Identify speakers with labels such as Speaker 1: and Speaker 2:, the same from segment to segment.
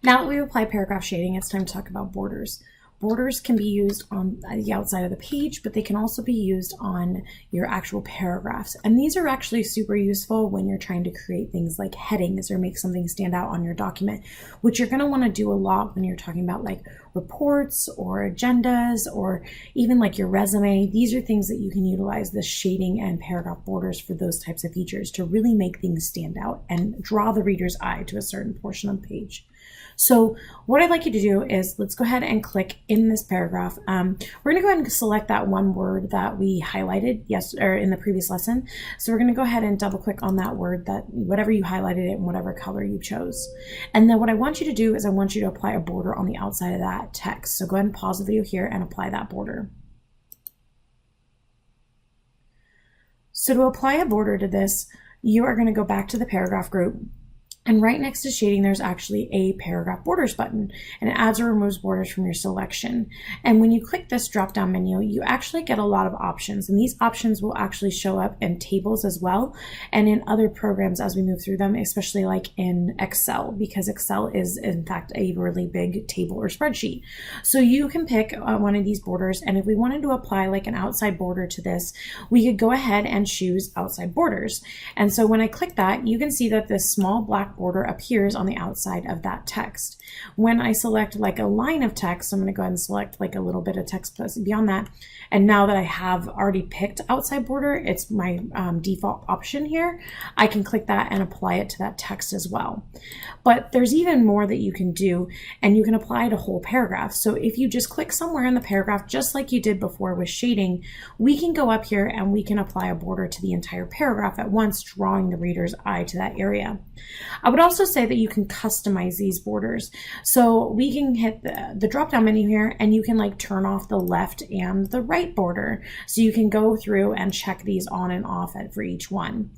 Speaker 1: Now that we've applied paragraph shading, it's time to talk about borders. Borders can be used on the outside of the page, but they can also be used on your actual paragraphs. And these are actually super useful when you're trying to create things like headings or make something stand out on your document, which you're going to want to do a lot when you're talking about like reports or agendas or even like your resume. These are things that you can utilize the shading and paragraph borders for those types of features to really make things stand out and draw the reader's eye to a certain portion of the page. So what I'd like you to do is let's go ahead and click in this paragraph. We're going to go ahead and select that one word that we highlighted in the previous lesson. So we're going to go ahead and double click on that word, that whatever you highlighted it in whatever color you chose. And then what I want you to do is I want you to apply a border on the outside of that text. So go ahead and pause the video here and apply that border. So to apply a border to this, you are going to go back to the paragraph group. And right next to shading, there's actually a paragraph borders button, and it adds or removes borders from your selection. And when you click this drop-down menu, you actually get a lot of options, and these options will actually show up in tables as well, and in other programs as we move through them, especially like in Excel, because Excel is in fact a really big table or spreadsheet. So you can pick one of these borders, and if we wanted to apply like an outside border to this, we could go ahead and choose outside borders. And so when I click that, you can see that this small black border appears on the outside of that text. When I select like a line of text, I'm going to go ahead and select like a little bit of text beyond that. And now that I have already picked outside border, it's my default option here. I can click that and apply it to that text as well. But there's even more that you can do, and you can apply to whole paragraphs. So if you just click somewhere in the paragraph, just like you did before with shading, we can go up here and we can apply a border to the entire paragraph at once, drawing the reader's eye to that area. I would also say that you can customize these borders. So we can hit the drop-down menu here, and you can like turn off the left and the right border. So you can go through and check these on and off for each one.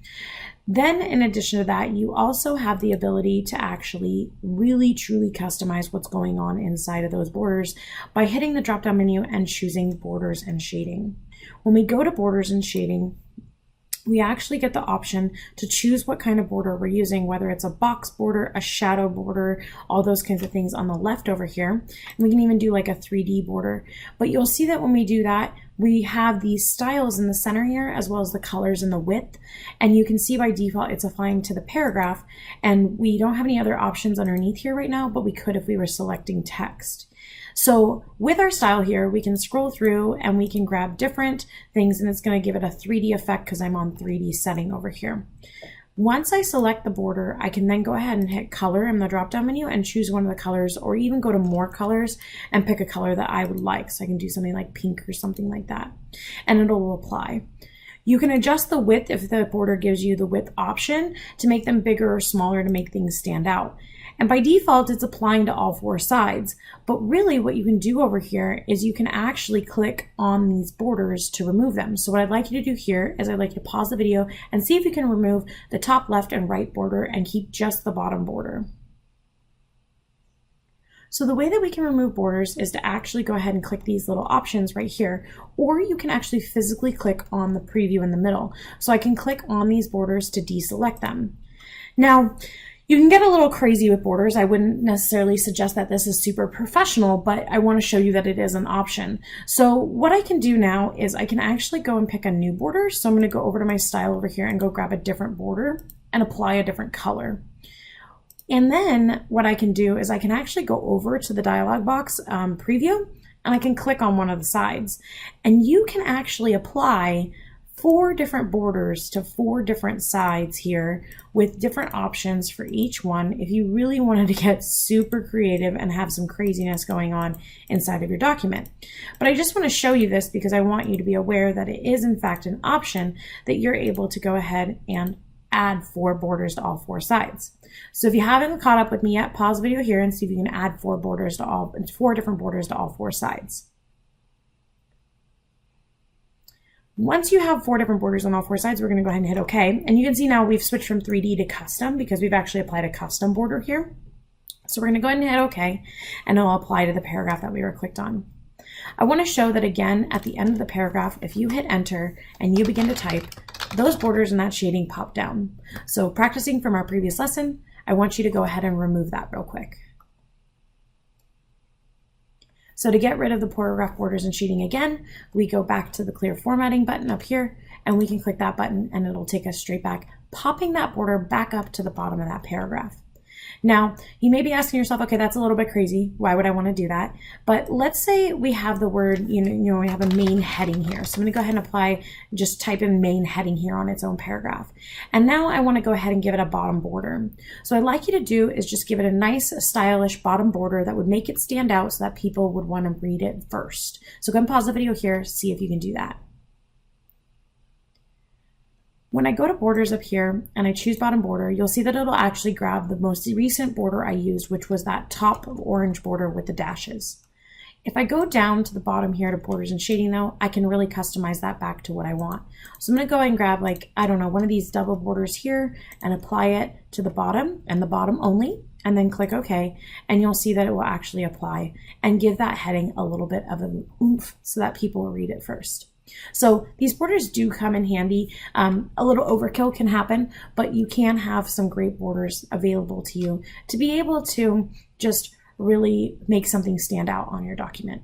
Speaker 1: Then in addition to that, you also have the ability to actually really truly customize what's going on inside of those borders by hitting the drop-down menu and choosing borders and shading. When we go to borders and shading, we actually get the option to choose what kind of border we're using, whether it's a box border, a shadow border, all those kinds of things on the left over here. And we can even do like a 3D border. But you'll see that when we do that, we have these styles in the center here, as well as the colors and the width. And you can see by default, it's applying to the paragraph. And we don't have any other options underneath here right now, but we could if we were selecting text. So with our style here, we can scroll through and we can grab different things, and it's going to give it a 3D effect because I'm on 3D setting over here. Once I select the border, I can then go ahead and hit color in the drop-down menu and choose one of the colors, or even go to more colors and pick a color that I would like. So I can do something like pink or something like that, and it'll apply. You can adjust the width if the border gives you the width option to make them bigger or smaller to make things stand out. And by default, it's applying to all four sides. But really what you can do over here is you can actually click on these borders to remove them. So what I'd like you to do here is I'd like you to pause the video and see if you can remove the top left and right border and keep just the bottom border. So the way that we can remove borders is to actually go ahead and click these little options right here, or you can actually physically click on the preview in the middle. So I can click on these borders to deselect them. Now, you can get a little crazy with borders. I wouldn't necessarily suggest that this is super professional, but I want to show you that it is an option. So what I can do now is I can actually go and pick a new border. So I'm going to go over to my style over here and go grab a different border and apply a different color. And then what I can do is I can actually go over to the dialog box preview, and I can click on one of the sides. And you can actually apply 4 different borders to 4 different sides here with different options for each one if you really wanted to get super creative and have some craziness going on inside of your document. But I just want to show you this because I want you to be aware that it is in fact an option that you're able to go ahead and add 4 borders to all 4 sides. So if you haven't caught up with me yet, pause the video here and see if you can add 4 different borders to all 4 sides. Once you have 4 different borders on all 4 sides, we're going to go ahead and hit OK. And you can see now we've switched from 3D to custom because we've actually applied a custom border here. So we're going to go ahead and hit OK, and it'll apply to the paragraph that we were clicked on. I want to show that again at the end of the paragraph, if you hit enter and you begin to type, those borders and that shading pop down. So practicing from our previous lesson, I want you to go ahead and remove that real quick. So to get rid of the paragraph borders and shading again, we go back to the clear formatting button up here, and we can click that button and it'll take us straight back, popping that border back up to the bottom of that paragraph. Now, you may be asking yourself, okay, that's a little bit crazy. Why would I want to do that? But let's say we have the word, we have a main heading here. So I'm going to go ahead and apply, just type in main heading here on its own paragraph. And now I want to go ahead and give it a bottom border. So what I'd like you to do is just give it a nice, stylish bottom border that would make it stand out so that people would want to read it first. So go and pause the video here, see if you can do that. When I go to borders up here and I choose bottom border, you'll see that it'll actually grab the most recent border I used, which was that top orange border with the dashes. If I go down to the bottom here to borders and shading though, I can really customize that back to what I want. So I'm gonna go ahead and grab one of these double borders here and apply it to the bottom and the bottom only, and then click OK, and you'll see that it will actually apply and give that heading a little bit of an oomph so that people will read it first. So these borders do come in handy. A little overkill can happen, but you can have some great borders available to you to be able to just really make something stand out on your document.